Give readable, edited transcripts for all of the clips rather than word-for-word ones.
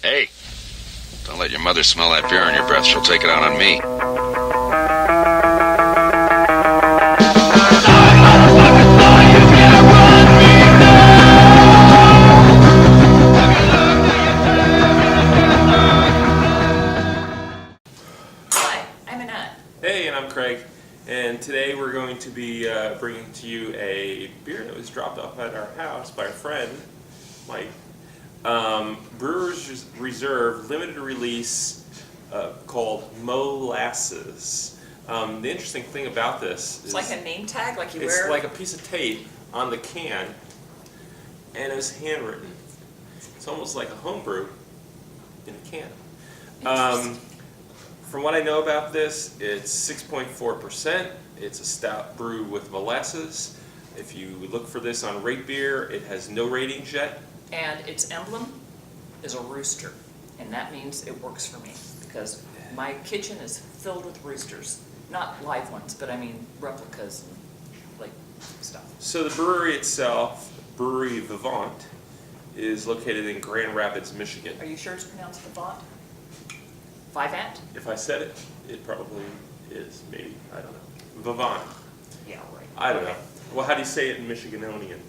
Hey, don't let your mother smell that beer on your breath. She'll take it out on me. Hi, I'm Annette. Hey, and I'm Craig, and today we're going to be bringing to you a beer that was dropped off at our house by a friend, Mike. Brewer's Reserve limited release called Molasses. The interesting thing about this It's is like a name tag, like you it's wear. like a piece of tape on the can, and it was handwritten. It's almost like a homebrew in a can. Interesting. From what I know about this, it's 6.4%. It's a stout brew with molasses. If you look for this on Rate Beer, it has no ratings yet. And its emblem is a rooster, and that means it works for me because my kitchen is filled with roosters. Not live ones, but I mean replicas and like stuff. So the brewery itself, Brewery Vivant, is located in Grand Rapids, Michigan. Are you sure it's pronounced Vivant? Vivant? If I said it, it probably is, maybe. I don't know. Vivant. Yeah, right. I don't Okay. know. Well, how do you say it in Michiganonian?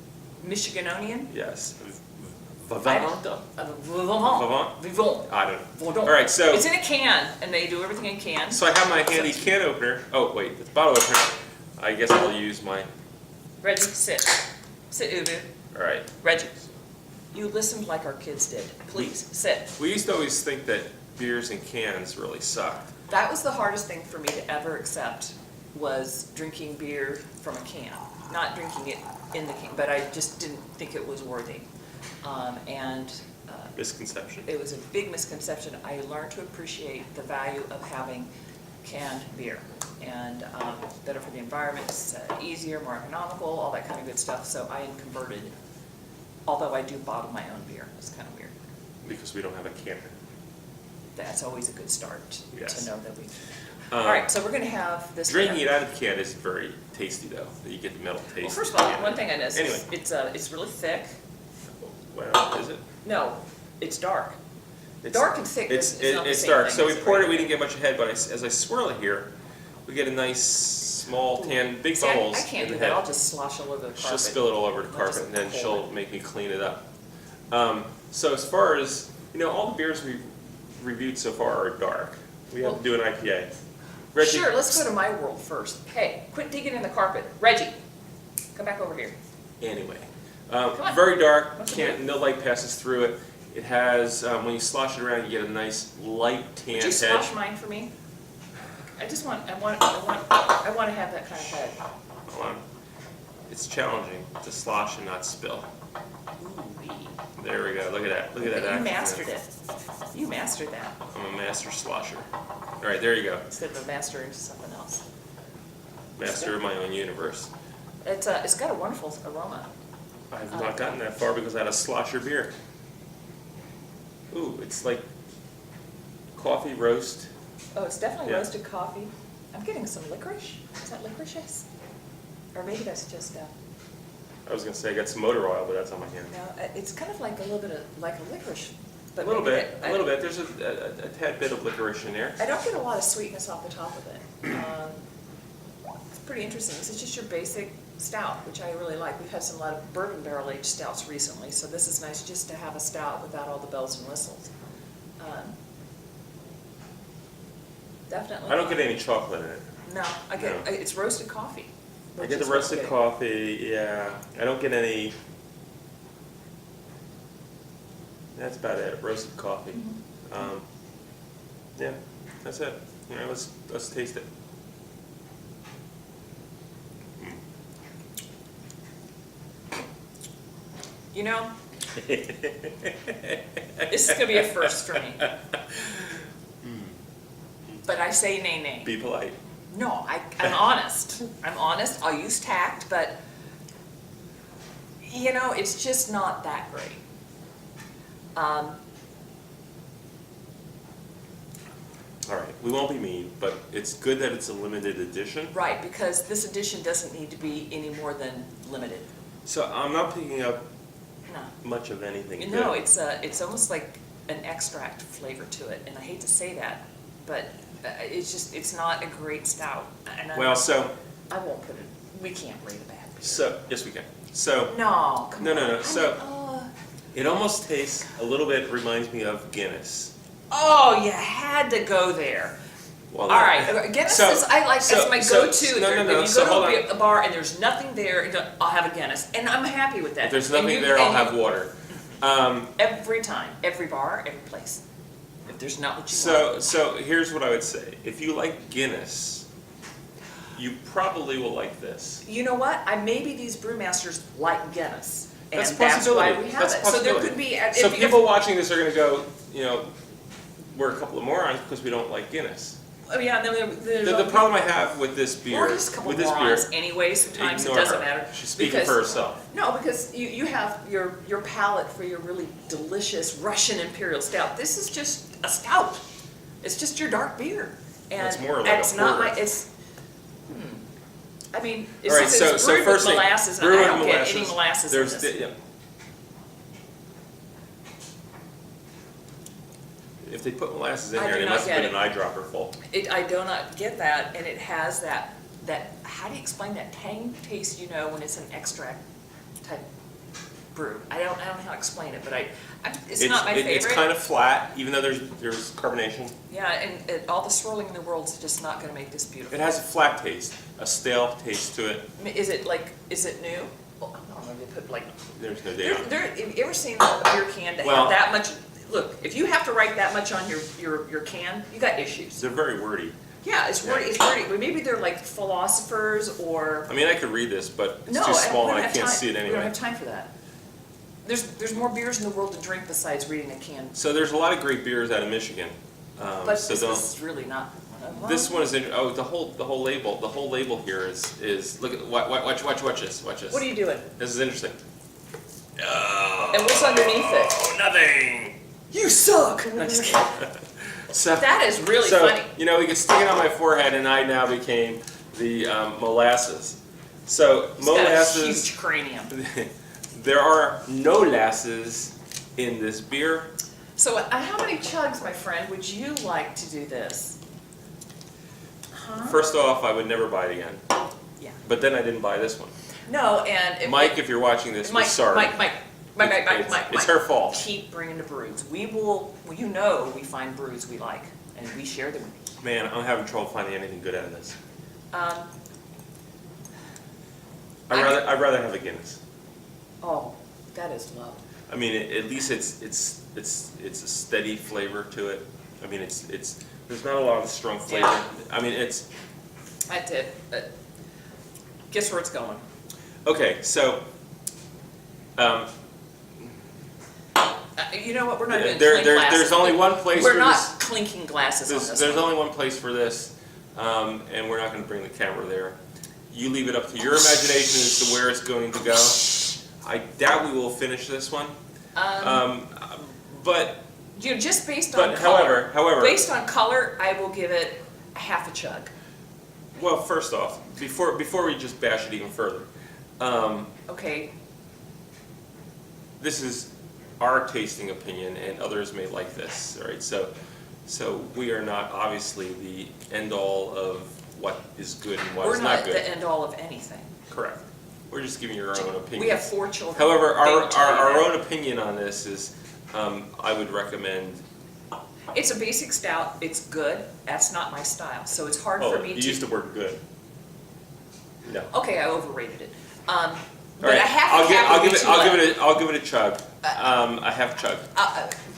Michiganonian? Yes. I Vivant? don't- Vivant? Vivant. I don't know. Vivant. All right, so It's in a can, and they do everything in cans. so I have my handy can opener. Oh, wait, it's bottle opener. I guess I'll use my. Reggie, sit. Sit, Ubu. All right. Reggie, you listened like our kids did. Please, sit. We used to always think that beers in cans really sucked. That was the hardest thing for me to ever accept, was drinking beer from a can. Not drinking it in the can, but I just didn't think it was worthy. And Misconception. it was a big misconception. I learned to appreciate the value of having canned beer. And better for the environment, it's easier, more economical, all that kind of good stuff. So I am converted, although I do bottle my own beer. It's kind of weird. Because we don't have a canner. That's always a good start Yes. to know that we. All right, so we're going to have this. Drinking it out of the can isn't very tasty, though. You get the metal taste. Well, first of all, one thing I noticed, Anyway. it's really thick. Well, is it? No, it's dark. It's Dark and thick It's, is not the it's same dark. thing So we as a poured it. regular We didn't get much ahead, but as I swirl it here, we get a nice small tan, big See, bubbles I can't in do the that. head. I'll just slosh all over the carpet. She'll spill it all over the I'll carpet, just and then hold she'll it. make me clean it up. So as far as, all the beers we've reviewed so far are dark. We have to do an IPA. Reggie, Sure, let's go to my world first. Hey, quit digging in the carpet. Reggie, come back over here. Anyway, on. very dark. What's the Can't, no light passes through it. It has, when you slosh it around, you get a nice light tan Would you head. slosh mine for me? I want to have that kind of head. Hold on. It's challenging to slosh and not spill. Ooh-wee. There we go. Look at that. Look at that. You action. mastered it. You mastered that. I'm a master slosher. All right, there you go. Instead of a master into something else. Master of my own universe. It's got a wonderful aroma. I've not gotten that far because I had a slosher beer. Ooh, it's like coffee roast. Oh, it's definitely Yeah. roasted coffee. I'm getting some licorice. Is that licorice? Or maybe that's just I was gonna say I got some motor oil, but that's on my hand. no. It's kind of like a little bit of like a licorice, A but little maybe bit, a little bit. There's a tad bit of licorice in there. I don't get a lot of sweetness off the top of it. It's pretty interesting. This is just your basic stout, which I really like. We've had a lot of bourbon barrel aged stouts recently, so this is nice just to have a stout without all the bells and whistles. Definitely. I don't get any chocolate in it. No, I get No. it's roasted coffee. I which get the is what I'm roasted getting. coffee, yeah. I don't get any. That's about it. Roasted coffee. Mhm. Yeah, that's it. All right, let's taste it. You know, this is gonna be a first for me. But I say nay nay. Be polite. No, I'm honest. I'm honest. I'll use tact, but it's just not that great. All right, we won't be mean, but it's good that it's a limited edition. Right, because this edition doesn't need to be any more than limited. So I'm not picking up No. much of anything. No, good. it's almost like an extract flavor to it, and I hate to say that, but it's not a great stout. And I won't put it, we can't rate a bad beer. So, yes we can. So, No, come on. No. So, I mean, it almost tastes, a little bit reminds me of Guinness. oh, you had to go there. Well, All right, Guinness is, that's my go-to. If you go to a bar and there's nothing there, I'll have a Guinness, and I'm happy with that. If there's nothing there, I'll have water. Every time, every bar, every place. If there's not what you want. So here's what I would say. If you like Guinness, you probably will like this. You know what? Maybe these brewmasters like Guinness, and That's a that's why possibility. we have That's a it. So there possibility. could be. So people watching this are going to go, we're a couple of morons because we don't like Guinness. Oh yeah, The problem I have with this beer, we're just a couple with this morons beer, anyway. Sometimes it ignore doesn't her. matter. She's speaking for herself. No, because you have your palate for your really delicious Russian Imperial Stout. This is just a stout. It's just your dark beer, and It's more like it's a not porter. like it's. I mean, All right, it's so brewed first with thing, molasses, and brewed I don't with get any molasses in this. If they put molasses in I there, do they not must have get put an eyedropper full. I do not get that, and it has that, how do you explain that tang taste, when it's an extract type brew? I don't know how to explain it, but it's not my favorite. It's kind of flat, even though there's carbonation. Yeah, and all the swirling in the world is just not gonna make this beautiful. It has a flat taste, a stale taste to it. Is it new? Well, I don't know, they put There's no date on it. have you ever seen a beer can that have that much? Look, if you have to write that much on your can, you got issues. They're very wordy. Yeah, it's wordy. It's wordy. Well, maybe they're like philosophers or. I mean, I could read this, but it's No, too small we and don't I have can't time. see it We anyway. don't have time for that. There's more beers in the world to drink besides reading a can. So there's a lot of great beers out of Michigan. But so this is really not one of them. This one is the whole label here is look at watch this. What are you doing? This is interesting. And what's underneath it? Oh, nothing. You suck. No, just kidding. So That is really funny. we could stick it on my forehead, and I now became the molasses. So He's got a molasses. huge cranium. There are no lasses in this beer. So how many chugs, my friend, would you like to do this? Huh? First off, I would never buy it again. Yeah. But then I didn't buy this one. No, and Mike, if you're watching this, we're Mike, sorry. Mike. It's her fault. Keep bringing the brews. We find brews we like, and we share them with you. Man, I'm having trouble finding anything good out of this. I'd rather have a Guinness. Oh, that is low. I mean, at least it's a steady flavor to it. I mean, it's there's not a lot of strong flavor. Yeah. I mean, it's That's it. Guess where it's going? okay. So, you know what? We're not doing there's only one place We're for not this. clinking glasses on this There's one. only one place for this, and we're not going to bring the camera there. You leave it up to your imagination as to where it's going to go. I doubt we will finish this one, but Just based on however, based on color, I will give it a half a chug. well, first off, before we just bash it even further, Okay. this is our tasting opinion, and others may like this. All right, so we are not obviously the end all of what is good and what We're is not not good. the end all of anything. Correct. We're just giving you our own opinion. We have 4 children. However, They would tell you our that. own opinion on this is, I would recommend. It's a basic stout. It's good. That's not my style, so it's hard for me you to. used the word good. No. Okay, I overrated it. But All right. a half I'll a chug would be too low. I'll give it a chug. A half chug.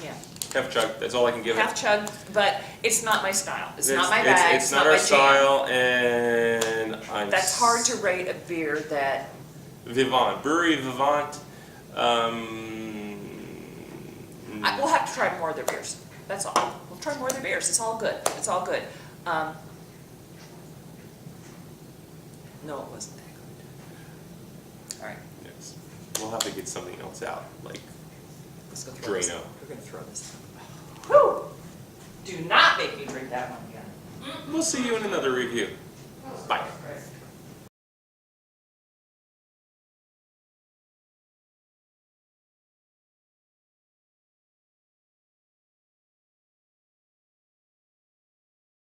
Yeah, Half chug. That's all I can give half it. chug, but it's not my style. It's not my bag. It's not my our jam. style, and That's hard to rate a beer that. Vivant, Brewery Vivant. We'll have to try more of their beers. That's all. We'll try more of their beers. It's all good. It's all good. No, it wasn't that good. All right, Yes. We'll have to get something else out, like let's go throw this. Drano. We're gonna throw this. Whew! Do not make me drink that one again. We'll see you in another review. Bye. Right.